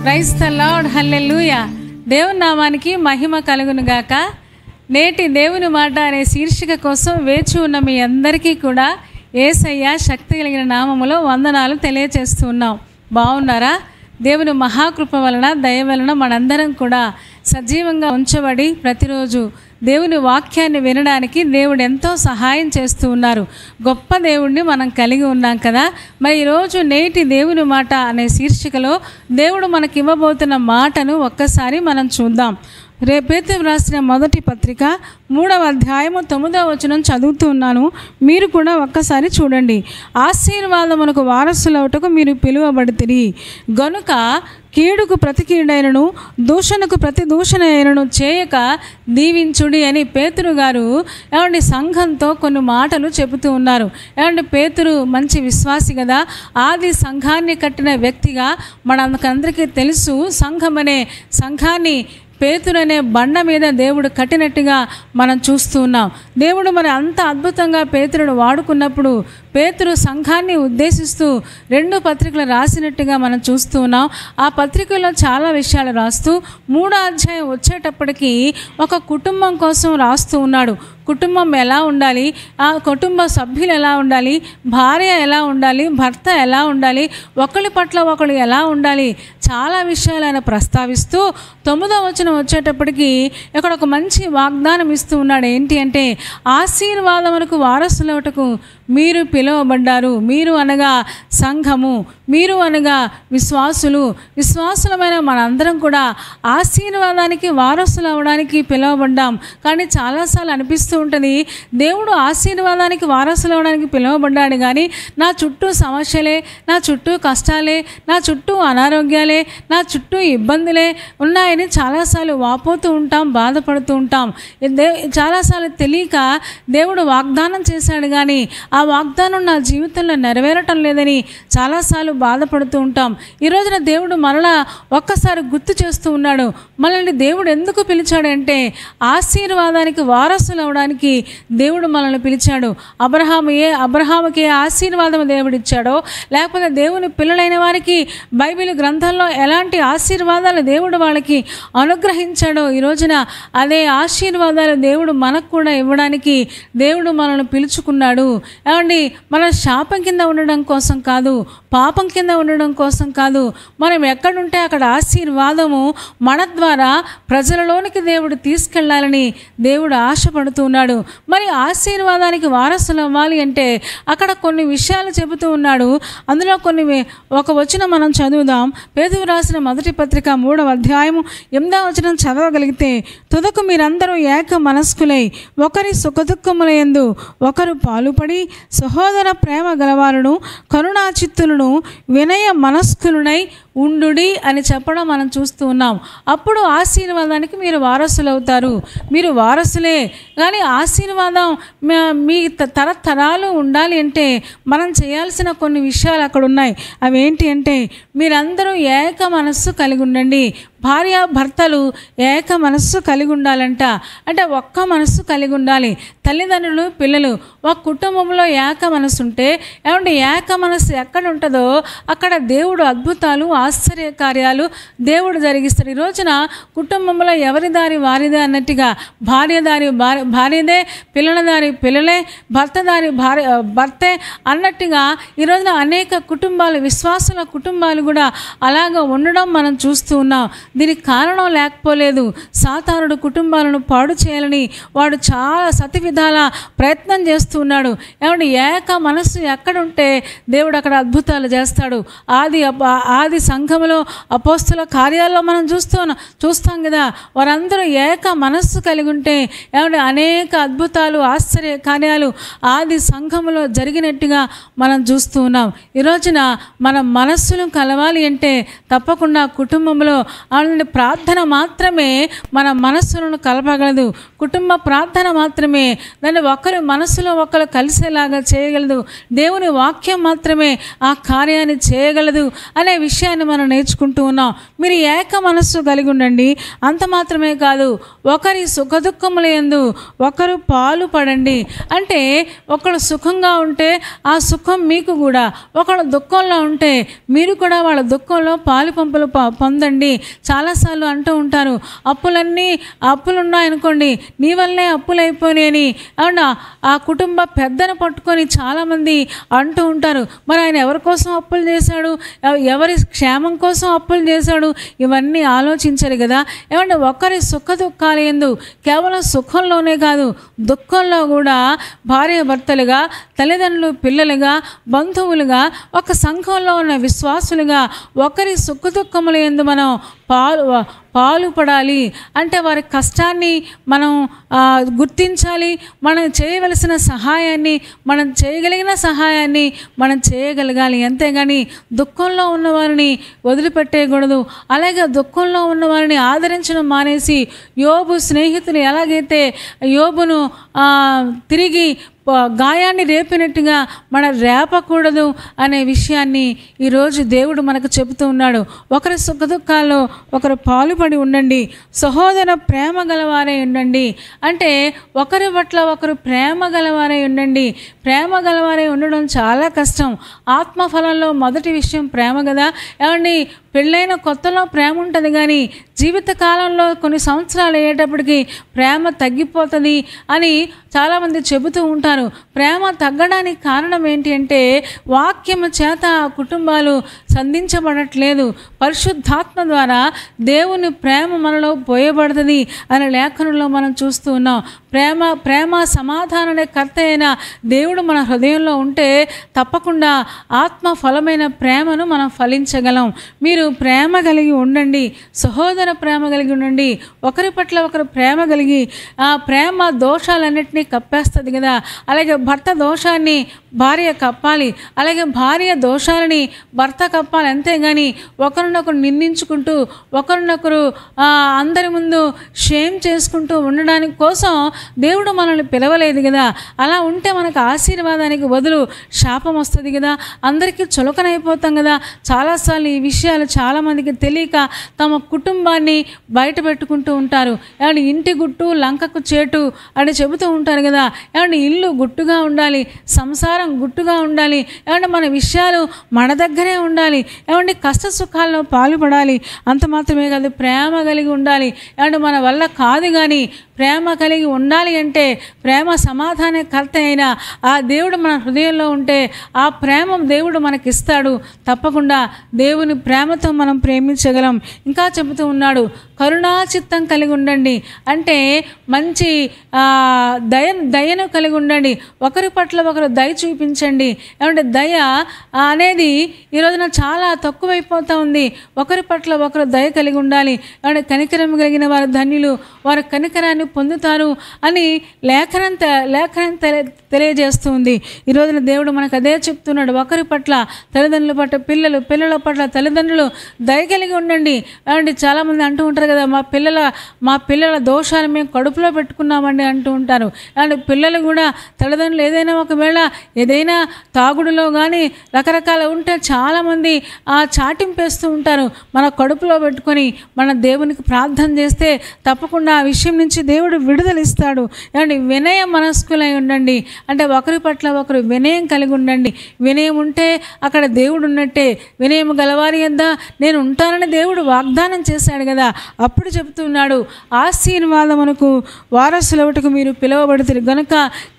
Praise the lord, హల్లెలూయా. దేవుని నామానికి మహిమ కలుగును గాక. నేటి దేవుని మాట అనే శీర్షిక కోసం వేచి ఉన్న మీ అందరికీ కూడా యేసయ్య శక్తి కలిగిన నామములో వందనాలు తెలియచేస్తూ ఉన్నాం. బాగున్నారా? దేవుని మహాకృప వలన దయ వలన మనందరం కూడా సజీవంగా ఉంచబడి ప్రతిరోజు దేవుని వాక్యాన్ని వినడానికి దేవుడు ఎంతో సహాయం చేస్తూ ఉన్నారు. గొప్ప దేవుడిని మనం కలిగి ఉన్నాం కదా. మరి ఈరోజు నేటి దేవుని మాట అనే శీర్షికలో దేవుడు మనకి ఇవ్వబోతున్న మాటను ఒక్కసారి మనం చూద్దాం. పేతురు రాసిన మొదటి పత్రిక 3వ అధ్యాయము 9వ వచనం చదువుతూ ఉన్నాను. మీరు కూడా ఒక్కసారి చూడండి. ఆశీర్వాదమునకు వారసులవుటకు మీరు పిలువబడితిరి గనుక కీడుకు ప్రతి కీడైనను దూషణకు ప్రతి దూషణ అయినను చేయక దీవించుడి అని పేతురు గారు సంఘంతో కొన్ని మాటలు చెబుతూ ఉన్నారు. పేతురు మంచి విశ్వాసి కదా, ఆది సంఘాన్ని కట్టిన వ్యక్తిగా మనందరికీ తెలుసు. సంఘం అనే సంఘాన్ని పేతురు అనే బండ మీద దేవుడు కట్టినట్టుగా మనం చూస్తూ ఉన్నాం. దేవుడు మరి అంత అద్భుతంగా పేతురును వాడుకున్నప్పుడు పేతురు సంఘాన్ని ఉద్దేశిస్తూ 2 పత్రికలు రాసినట్టుగా మనం చూస్తూ ఉన్నాం. ఆ పత్రికలో చాలా విషయాలు రాస్తూ 3వ అధ్యాయం వచ్చేటప్పటికి ఒక కుటుంబం కోసం రాస్తూ ఉన్నాడు. కుటుంబం ఎలా ఉండాలి, ఆ కుటుంబ సభ్యులు ఎలా ఉండాలి, భార్య ఎలా ఉండాలి, భర్త ఎలా ఉండాలి, ఒకరి పట్ల ఒకరు ఎలా ఉండాలి, చాలా విషయాలు ఆయన ప్రస్తావిస్తూ 9వ వచనం వచ్చేటప్పటికి ఇక్కడ ఒక మంచి వాగ్దానం ఇస్తూ ఉన్నాడు. ఏంటి అంటే, ఆశీర్వాదమునకు వారసులవుటకు మీరు పిలువబడ్డారు. మీరు అనగా సంఘము, మీరు అనగా విశ్వాసులమైన మనందరం కూడా ఆశీర్వాదానికి వారసులు అవ్వడానికి పిలువబడ్డాం. కానీ చాలాసార్లు అనిపిస్తూ ఉంటుంది, దేవుడు ఆశీర్వాదానికి వారసులు అవ్వడానికి పిలువబడ్డాడు కానీ నా చుట్టూ సమస్యలే, నా చుట్టూ కష్టాలే, నా చుట్టూ అనారోగ్యాలే, నా చుట్టూ ఇబ్బందులే ఉన్నాయని చాలాసార్లు వాపోతూ ఉంటాం, బాధపడుతూ ఉంటాం. చాలాసార్లు తెలియక దేవుడు వాగ్దానం చేశాడు కానీ ఆ వాగ్దానం నా జీవితంలో నెరవేరటం లేదని చాలాసార్లు బాధపడుతూ ఉంటాం. ఈ రోజున దేవుడు మరలా ఒక్కసారి గుర్తు చేస్తూ ఉన్నాడు. మనల్ని దేవుడు ఎందుకు పిలిచాడంటే ఆశీర్వాదానికి వారసులు అవడానికి దేవుడు మనల్ని పిలిచాడు. అబ్రహాముకి ఆశీర్వాదం దేవుడు ఇచ్చాడో, లేకపోతే దేవుని పిల్లలైన వారికి బైబిల్ గ్రంథంలో ఎలాంటి ఆశీర్వాదాలు దేవుడు వాళ్ళకి అనుగ్రహించాడో ఈ రోజున అదే ఆశీర్వాదాలు దేవుడు మనకు కూడా ఇవ్వడానికి దేవుడు మనల్ని పిలుచుకున్నాడు. ఏమండి, మన శాపం కింద ఉండడం కోసం కాదు, పాపం కింద ఉండడం కోసం కాదు, మనం ఎక్కడుంటే అక్కడ ఆశీర్వాదము మన ద్వారా ప్రజలలోనికి దేవుడు తీసుకెళ్లాలని దేవుడు ఆశపడుతూ ఉన్నాడు. మరి ఆశీర్వాదానికి వారసులు అవ్వాలి అంటే అక్కడ కొన్ని విషయాలు చెబుతూ ఉన్నాడు. అందులో ఒక వచనం మనం చదువుదాం. పేతురు రాసిన మొదటి పత్రిక 3వ అధ్యాయము 8వ వచనం చదవగలిగితే, తుదకు మీరందరూ ఏక మనస్కులై ఒకరి సుఖదుఖములందు ఒకరు పాలుపడి సహోదర ప్రేమ గలవారును కరుణాచిత్తులను వినయ మనస్కులునై ఉండుడి అని చెప్పడం మనం చూస్తూ ఉన్నాం. అప్పుడు ఆశీర్వాదానికి మీరు వారసులు అవుతారు. మీరు వారసులే కానీ ఆశీర్వాదం మీ తరతరాలు ఉండాలి అంటే మనం చేయాల్సిన కొన్ని విషయాలు అక్కడ ఉన్నాయి. అవి ఏంటి అంటే, మీరందరూ ఏక మనస్సు కలిగి ఉండండి. భార్య భర్తలు ఏక మనస్సు కలిగి ఉండాలంట. అంటే ఒక్క మనస్సు కలిగి ఉండాలి. తల్లిదండ్రులు పిల్లలు ఒక కుటుంబంలో ఏక మనస్సు ఉంటే, ఏమంటే ఏక మనస్సు ఎక్కడ ఉంటుందో అక్కడ దేవుడు అద్భుతాలు ఆశ్చర్య కార్యాలు దేవుడు జరిగిస్తాడు. ఈ రోజున కుటుంబంలో ఎవరి దారి వారిదే అన్నట్టుగా, భార్య దారి భార్యదే, పిల్లల దారి పిల్లలే, భర్త దారి భర్తే అన్నట్టుగా ఈ రోజున అనేక కుటుంబాలు, విశ్వాసుల కుటుంబాలు కూడా అలాగా ఉండడం మనం చూస్తూ ఉన్నాం. దీనికి కారణం లేకపోలేదు. సాతానుడు కుటుంబాలను పాడు చేయాలని వాడు చాలా సతి విధాల ప్రయత్నం చేస్తూ ఉన్నాడు. ఏమంటే ఏక మనస్సు ఎక్కడుంటే దేవుడు అక్కడ అద్భుతాలు చేస్తాడు. ఆది సంఘములో అపోస్తుల కార్యాల్లో మనం చూస్తాం కదా, వారందరూ ఏక మనస్సు కలిగి ఉంటే ఏమంటే అనేక అద్భుతాలు ఆశ్చర్య కార్యాలు ఆది సంఘములో జరిగినట్టుగా మనం చూస్తూ ఉన్నాం. ఈ రోజున మన మనస్సును కలవాలి అంటే తప్పకుండా కుటుంబంలో ప్రార్థన మాత్రమే మన మనస్సులను కలపగలదు. కుటుంబ ప్రార్థన మాత్రమే దాన్ని ఒకరి మనసులో ఒకరు కలిసేలాగా చేయగలదు. దేవుని వాక్యం మాత్రమే ఆ కార్యాన్ని చేయగలదు అనే విషయాన్ని సూత్రాన్ని మనం నేర్చుకుంటూ ఉన్నాం. మీరు ఏక మనస్సు కలిగి ఉండండి. అంత మాత్రమే కాదు, ఒకరి సుఖదుఖముల యందు ఒకరు పాలు పడండి. అంటే ఒకడు సుఖంగా ఉంటే ఆ సుఖం మీకు కూడా, ఒకడు దుఃఖంలో ఉంటే మీరు కూడా వాళ్ళ దుఃఖంలో పాలు పంపులు పొందండి. చాలాసార్లు అంటూ ఉంటారు, అప్పులున్నాయనుకోండి, నీ వల్లే అప్పులైపోయినాయని. అవునా, ఆ కుటుంబ పెద్దను పట్టుకొని చాలామంది అంటూ ఉంటారు. మరి ఆయన ఎవరి కోసం అప్పులు చేశాడు, ఎవరి క్షేమం కోసం అప్పులు చేశాడు, ఇవన్నీ ఆలోచించారు కదా. ఏమంటే ఒకరి సుఖ దుఃఖాలు యందు, కేవలం సుఖంలోనే కాదు దుఃఖంలో కూడా భార్య భర్తలుగా, తల్లిదండ్రులు పిల్లలుగా, బంధువులుగా, ఒక సంఘంలో ఉన్న విశ్వాసులుగా ఒకరి సుఖ దుఃఖముల యందు మనం పాలు పడాలి. అంటే వారి కష్టాన్ని మనం గుర్తించాలి. మనం చేయవలసిన సహాయాన్ని, మనం చేయగలిగిన సహాయాన్ని మనం చేయగలగాలి. అంతేగాని దుఃఖంలో ఉన్నవారిని వదిలిపెట్టేయకూడదు. అలాగే దుఃఖంలో ఉన్నవారిని ఆదరించడం మానేసి, యోబు స్నేహితులు ఎలాగైతే యోబును తిరిగి గాయాన్ని రేపినట్టుగా మనం రేపకూడదు అనే విషయాన్ని ఈరోజు దేవుడు మనకు చెబుతూ ఉన్నాడు. ఒకరి సుఖదుఖాల్లో ఒకరు పాలుపడి ఉండండి, సహోదర ప్రేమ గలవారై ఉండండి. అంటే ఒకరి పట్ల ఒకరు ప్రేమ గలవారై ఉండండి. ప్రేమ గలవారై ఉండడం చాలా కష్టం. ఆత్మఫలంలో మొదటి విషయం ప్రేమ కదా. ఏమండి, పెళ్ళైన కొత్తలో ప్రేమ ఉంటుంది, కానీ జీవితకాలంలో కొన్ని సంవత్సరాలు అయ్యేటప్పటికి ప్రేమ తగ్గిపోతుంది అని చాలామంది చెబుతూ ఉంటారు. ప్రేమ తగ్గడానికి కారణం ఏంటి అంటే వాక్యము చేత కుటుంబాలు సంధించబడట్లేదు. పరిశుద్ధాత్మ ద్వారా దేవుని ప్రేమ మనలో పోయబడుతుంది అనే లేఖనంలో మనం చూస్తూ ఉన్నాం. ప్రేమ సమాధానమే కర్త అయిన దేవుడు మన హృదయంలో ఉంటే తప్పకుండా ఆత్మ ఫలమైన ప్రేమను మనం ఫలించగలం. మీరు ప్రేమ కలిగి ఉండండి, సహోదర ప్రేమ కలిగి ఉండండి. ఒకరి పట్ల ఒకరు ప్రేమ కలిగి, ఆ ప్రేమ దోషాలన్నింటినీ కప్పేస్తుంది కదా. అలాగే భర్త దోషాన్ని భార్య కప్పాలి, అలాగే భార్య దోషాలని భర్త కప్పాలి. అంతేగాని ఒకరినొకరు నిందించుకుంటూ, ఒకరినొకరు అందరి ముందు షేమ్ చేసుకుంటూ ఉండడానికి కోసం దేవుడు మనల్ని పిలవలేదు కదా. అలా ఉంటే మనకు ఆశీర్వాదానికి బదులు శాపం వస్తుంది కదా. అందరికీ చులకనైపోతాం కదా. చాలాసార్లు ఈ విషయాలు చాలామందికి తెలియక తమ కుటుంబాన్ని బయట పెట్టుకుంటూ ఉంటారు. ఏమంటే ఇంటి గుట్టు లంకకు చేటు అని చెబుతూ ఉంటారు కదా. ఏమంటే ఇల్లు గుట్టుగా ఉండాలి, సంసారం గుట్టుగా ఉండాలి. ఏమంటే మన విషయాలు మన దగ్గరే ఉండాలి. ఏమంటే కష్ట సుఖాల్లో పాలుపడాలి. అంత మాత్రమే కాదు, ప్రేమ కలిగి ఉండాలి. ఏమంటే మన వల్ల కాదు, కానీ ప్రేమ కలిగి ఉండాలి. అంటే ప్రేమ సమాధానకర్త అయిన ఆ దేవుడు మన హృదయంలో ఉంటే ఆ ప్రేమ దేవుడు మనకిస్తాడు. తప్పకుండా దేవుని ప్రేమతో మనం ప్రేమించగలం. ఇంకా చెబుతూ ఉన్నాడు, కరుణాచిత్తం కలిగి ఉండండి. అంటే మంచి దయను కలిగి ఉండండి. ఒకరి పట్ల ఒకరు దయ చూపించండి. ఏమంటే దయ అనేది ఈరోజున చాలా తక్కువైపోతూ ఉంది. ఒకరి పట్ల ఒకరు దయ కలిగి ఉండాలి. ఏమంటే కనికరం కలిగిన వారు ధన్యులు, వారు కనికరాన్ని పొందుతారు అని లేఖనం తెలియజేస్తుంది. ఈరోజున దేవుడు మనకు అదే చెప్తున్నాడు. ఒకరి పట్ల తల్లిదండ్రుల పట్ల పిల్లలు, పిల్లల పట్ల తల్లిదండ్రులు దయ కలిగి ఉండండి. అంటే చాలామంది అంటూ ఉంటారు కదా, మా పిల్లల దోషాలు మేము కడుపులో పెట్టుకున్నామండి అంటూ ఉంటారు. అంటే పిల్లలు కూడా తల్లిదండ్రులు ఏదైనా తాగుడులో కానీ రకరకాల ఉంటే చాలామంది చాటింపేస్తూ ఉంటారు. మన కడుపులో పెట్టుకొని మన దేవునికి ప్రార్థన చేస్తే తప్పకుండా ఆ విషయం నుంచి దేవుడు విడుదలిస్తాడు. ఏమంటే వినయ మనస్కులై ఉండండి. అంటే ఒకరి పట్ల ఒకరు వినయం కలిగి ఉండండి. వినయం ఉంటే అక్కడ దేవుడు ఉన్నట్టే. వినయం గలవారి యొద్ద నేను ఉంటానని దేవుడు వాగ్దానం చేశాడు కదా. అప్పుడు చెబుతున్నాడు, ఆశీర్వాదమునకు వారసులవుటకు మీరు పిలువబడుతురు గనుక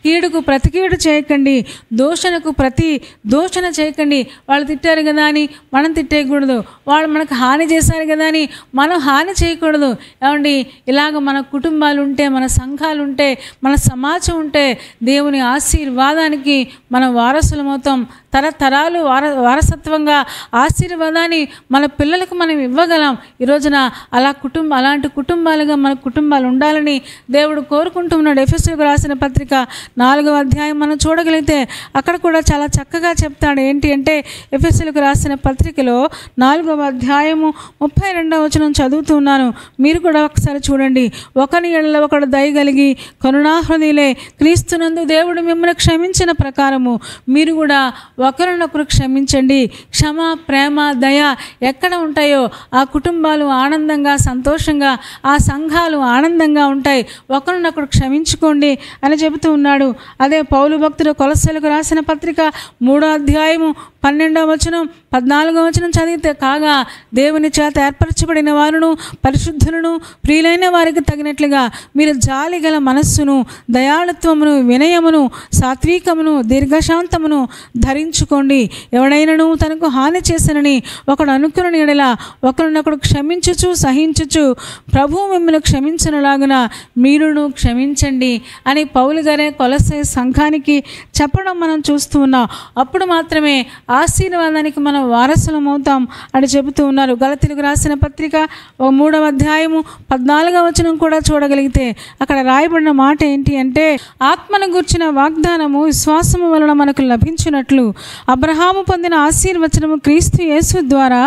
కీడుకు ప్రతి కీడు చేయకండి, దూషణకు ప్రతి దూషణ చేయకండి. వాళ్ళు తిట్టారు కదా అని మనం తిట్టేయకూడదు. వాళ్ళు మనకు హాని చేశారు కదా అని మనం హాని చేయకూడదు. ఏమండి, ఇలాగ మన కుటుంబాలు ఉంటే, మన సంఘాలు ఉంటే, మన సమాజం ఉంటే దేవుని ఆశీర్వాదానికి మనం వారసులమవుతాం. తరతరాలు వారసత్వంగా ఆశీర్వాదాన్ని మన పిల్లలకు మనం ఇవ్వగలం. ఈరోజున అలాంటి కుటుంబాలుగా మన కుటుంబాలు ఉండాలని దేవుడు కోరుకుంటున్నాడు. ఎఫెసీయులకు రాసిన పత్రిక 4వ అధ్యాయం మనం చూడగలిగితే అక్కడ కూడా చాలా చక్కగా చెప్తాడు. ఏంటి అంటే ఎఫెసీయులకు రాసిన పత్రికలో 4వ అధ్యాయము 32వ వచనం చదువుతున్నాను. మీరు కూడా ఒకసారి చూడండి. ఒకని ఎడల ఒకడు దయగలిగి కరుణాహృదయులే క్రీస్తునందు దేవుడు మిమ్మల్ని క్షమించిన ప్రకారము మీరు కూడా ఒకరినొకరు క్షమించండి. క్షమ, ప్రేమ, దయ ఎక్కడ ఉంటాయో ఆ కుటుంబాలు ఆనందంగా, సంతోషంగా, ఆ సంఘాలు ఆనందంగా ఉంటాయి. ఒకరినొకరు క్షమించుకోండి అని చెబుతూ ఉన్నాడు. అదే పౌలు భక్తుడు కొలస్సీలకు రాసిన పత్రిక 3వ అధ్యాయము 12వ వచనం 14వ వచనం చదివితే, కాగా దేవుని చేత ఏర్పరచబడిన వారును పరిశుద్ధులను ప్రియులైన వారికి తగినట్లుగా మీరు జాలి గల మనస్సును, దయాళుత్వమును, వినయమును, సాత్వికమును, దీర్ఘశాంతమును ధరించుకోండి. ఎవడైనను తనకు హాని చేసినని ఒకడు అనుకుని ఎడల ఒకరినొకడు క్షమించుచు సహించుచు ప్రభువు మిమ్మల్ని క్షమించనులాగున మీరును క్షమించండి అని పౌలు గారే కొలస్సీ సంఘానికి చెప్పడం మనం చూస్తూ ఉన్నాం. అప్పుడు మాత్రమే ఆశీర్వాదానికి మనం వారసులం అవుతాం అని చెబుతూ ఉన్నారు. గలతీయులకు రాసిన పత్రిక 3వ అధ్యాయము 14వ వచనం కూడా చూడగలిగితే అక్కడ రాయబడిన మాట ఏంటి అంటే, ఆత్మను గూర్చిన వాగ్దానము విశ్వాసము వలన మనకు లభించినట్లు అబ్రహాము పొందిన ఆశీర్వచనము క్రీస్తు యేసు ద్వారా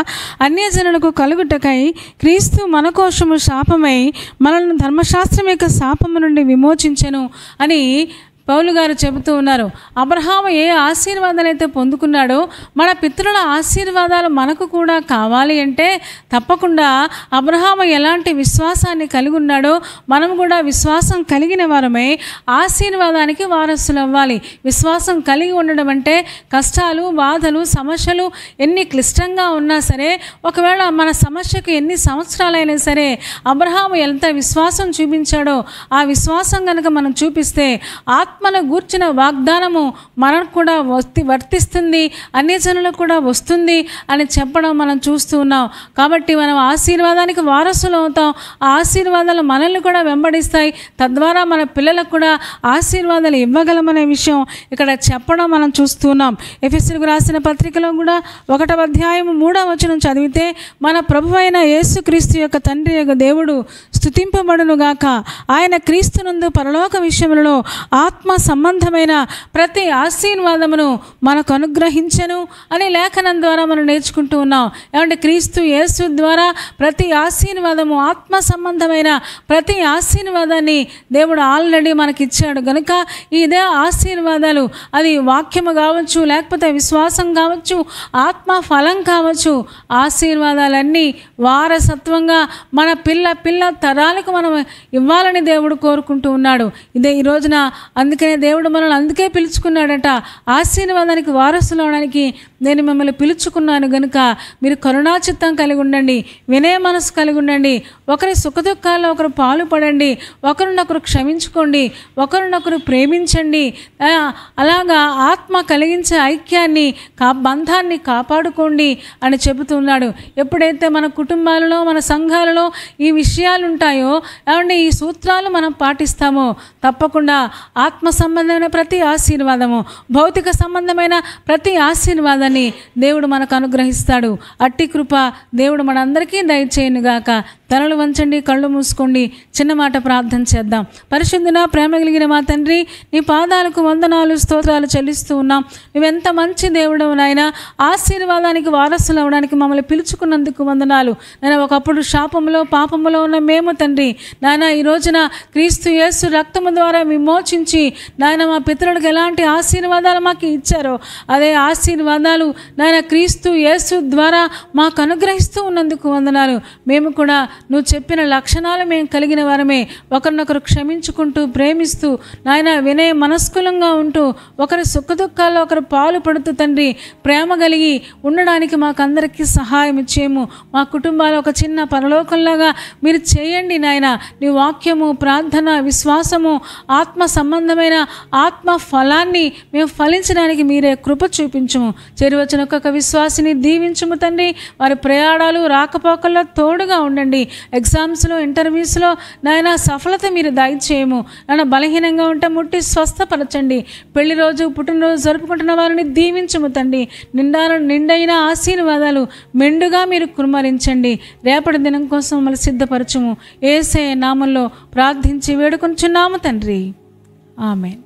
అన్యజనులకు కలుగుటకై క్రీస్తు మన కోసము శాపమై మనల్ని ధర్మశాస్త్రం యొక్క శాపము నుండి విమోచించెను అని పౌలు గారు చెబుతూ ఉన్నారు. అబ్రహాము ఏ ఆశీర్వాదాలు అయితే పొందుకున్నాడో మన పితరుల ఆశీర్వాదాలు మనకు కూడా కావాలి అంటే తప్పకుండా అబ్రహాము ఎలాంటి విశ్వాసాన్ని కలిగి ఉన్నాడో మనం కూడా విశ్వాసం కలిగిన వారమై ఆశీర్వాదానికి వారసులు అవ్వాలి. విశ్వాసం కలిగి ఉండడం అంటే కష్టాలు, బాధలు, సమస్యలు ఎన్ని క్లిష్టంగా ఉన్నా సరే, ఒకవేళ మన సమస్యకు ఎన్ని సంవత్సరాలైనా సరే అబ్రహాము ఎంత విశ్వాసం చూపించాడో ఆ విశ్వాసం కనుక మనం చూపిస్తే ఆత్మను గూర్చిన వాగ్దానము మనకు కూడా వర్తిస్తుంది, అన్యజనులకు కూడా వస్తుంది అని చెప్పడం మనం చూస్తూ ఉన్నాం. కాబట్టి మనం ఆశీర్వాదానికి వారసులు అవుతాం. ఆ ఆశీర్వాదాలు మనల్ని కూడా వెంబడిస్తాయి. తద్వారా మన పిల్లలకు కూడా ఆశీర్వాదాలు ఇవ్వగలమనే విషయం ఇక్కడ చెప్పడం మనం చూస్తూ ఉన్నాం. ఎఫెసీయులకు రాసిన పత్రికలో కూడా 1వ అధ్యాయము 3వ వచనం చదివితే, మన ప్రభువైన యేసుక్రీస్తు యొక్క తండ్రి యొక్క దేవుడు స్తుతింపబడునుగాక. ఆయన క్రీస్తునందు పరలోక విషయములలో ఆత్మ సంబంధమైన ప్రతి ఆశీర్వాదమును మనకు అనుగ్రహించెను అని లేఖనం ద్వారా మనం నేర్చుకుంటూ ఉన్నాం. ఏమంటే క్రీస్తు యేసు ద్వారా ప్రతి ఆశీర్వాదము, ఆత్మ సంబంధమైన ప్రతి ఆశీర్వాదాన్ని దేవుడు ఆల్రెడీ మనకి ఇచ్చాడు కనుక ఇదే ఆశీర్వాదాలు, అది వాక్యము కావచ్చు, లేకపోతే విశ్వాసం కావచ్చు, ఆత్మ ఫలం కావచ్చు, ఆశీర్వాదాలన్నీ వారసత్వంగా మన పిల్ల తరాలకు మనం ఇవ్వాలని దేవుడు కోరుకుంటూ ఉన్నాడు. ఇదే ఈ రోజున అందుకనే దేవుడు మనల్ని అందుకే పిలుచుకున్నాడట. ఆశీర్వాదానికి వారసులు అవడానికి నేను మిమ్మల్ని పిలుచుకున్నాను గనుక మీరు కరుణా చిత్తం కలిగి ఉండండి, వినయ మనసు కలిగి ఉండండి, ఒకరి సుఖదుఖాల్లో ఒకరు పాలు పడండి, ఒకరినొకరు క్షమించుకోండి, ఒకరినొకరు ప్రేమించండి. అలాగా ఆత్మ కలిగించే ఐక్యాన్ని బంధాన్ని కాపాడుకోండి అని చెబుతున్నాడు. ఎప్పుడైతే మన కుటుంబాలలో, మన సంఘాలలో ఈ విషయాలు ఉంటాయో, ఏమంటే ఈ సూత్రాలు మనం పాటిస్తామో తప్పకుండా ఆత్మ సంబంధమైన ప్రతి ఆశీర్వాదము, భౌతిక సంబంధమైన ప్రతి ఆశీర్వాదాన్ని దేవుడు మనకు అనుగ్రహిస్తాడు. అట్టి కృప దేవుడు మనందరికీ దయచేయునుగాక. తలలు వంచండి, కళ్ళు మూసుకోండి, చిన్న మాట ప్రార్థన చేద్దాం. పరిశుద్ధున ప్రేమ కలిగిన మా తండ్రి, నీ పాదాలకు వందనాలు, స్తోత్రాలు చెల్లిస్తూ ఉన్నాం. నువ్వెంత మంచి దేవుడవు నాయన. ఆశీర్వాదానికి వారసులు అవడానికి మమ్మల్ని పిలుచుకున్నందుకు వందనాలు నాయన. ఒకప్పుడు శాపములో, పాపములో ఉన్న మేము తండ్రి నాయన, ఈ రోజున క్రీస్తు యేసు రక్తము ద్వారా విమోచించి నాయన మా పితరులకు ఎలాంటి ఆశీర్వాదాలు మాకు ఇచ్చారో అదే ఆశీర్వాదాలు నాయన క్రీస్తు యేసు ద్వారా మాకు అనుగ్రహిస్తూ ఉన్నందుకు వందనాలు. మేము కూడా నువ్వు చెప్పిన లక్షణాలు మేము కలిగిన వారమే, ఒకరినొకరు క్షమించుకుంటూ, ప్రేమిస్తూ నాయన వినయ మనస్కులంగా ఉంటూ, ఒకరి సుఖదుఖాల్లో ఒకరు పాలు పడుతూ తండ్రి ప్రేమ కలిగి ఉండడానికి మాకందరికీ సహాయం ఇచ్చేము. మా కుటుంబాలు ఒక చిన్న పరలోకంలాగా మీరు చేయండి నాయన. నీ వాక్యము, ప్రార్థన, విశ్వాసము, ఆత్మ సంబంధమైన ఆత్మ ఫలాన్ని మేము ఫలించడానికి మీరే కృప చూపించుము. చేరువచ్చిన ఒక్కొక్క విశ్వాసిని దీవించుము తండ్రి. వారి ప్రయాణాలు, రాకపోకల్లో తోడుగా ఉండండి. ఎగ్జామ్స్లో, ఇంటర్వ్యూస్లో నాయన సఫలత మీరు దయచేయము. నాయన బలహీనంగా ఉంటే ముట్టి స్వస్థపరచండి. పెళ్లి రోజు, పుట్టినరోజు జరుపుకుంటున్న వారిని దీవించుము తండ్రి. నిండైన ఆశీర్వాదాలు మెండుగా మీరు కుమ్మరించండి. రేపటి దినం కోసం మమ్మల్ని సిద్ధపరచుము. యేసయ్య నామంలో ప్రార్థించి వేడుకొనుచున్నాము తండ్రి. ఆమేన్.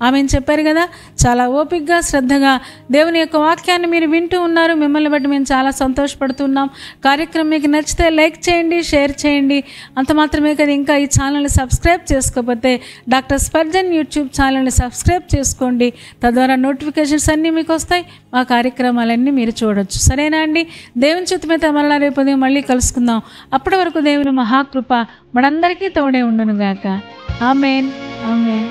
ఆమెను చెప్పారు కదా, చాలా ఓపికగా శ్రద్ధగా దేవుని యొక్క వాక్యాన్ని మీరు వింటూ ఉన్నారు. మిమ్మల్ని బట్టి మేము చాలా సంతోషపడుతున్నాం. కార్యక్రమం మీకు నచ్చితే లైక్ చేయండి, షేర్ చేయండి. అంత మాత్రమే కదా, ఇంకా ఈ ఛానల్ని సబ్స్క్రైబ్ చేసుకోకపోతే డాక్టర్ స్పర్జన్ యూట్యూబ్ ఛానల్ని సబ్స్క్రైబ్ చేసుకోండి. తద్వారా నోటిఫికేషన్స్ అన్నీ మీకు వస్తాయి, మా కార్యక్రమాలన్నీ మీరు చూడొచ్చు. సరేనా అండి? దేవుని చిత్తమైతే మరలా రేపు ఉదయం మళ్ళీ కలుసుకుందాం. అప్పటి వరకు దేవుని మహాకృప మనందరికీ తోడే ఉండును గాక. ఆమేన్, ఆమేన్.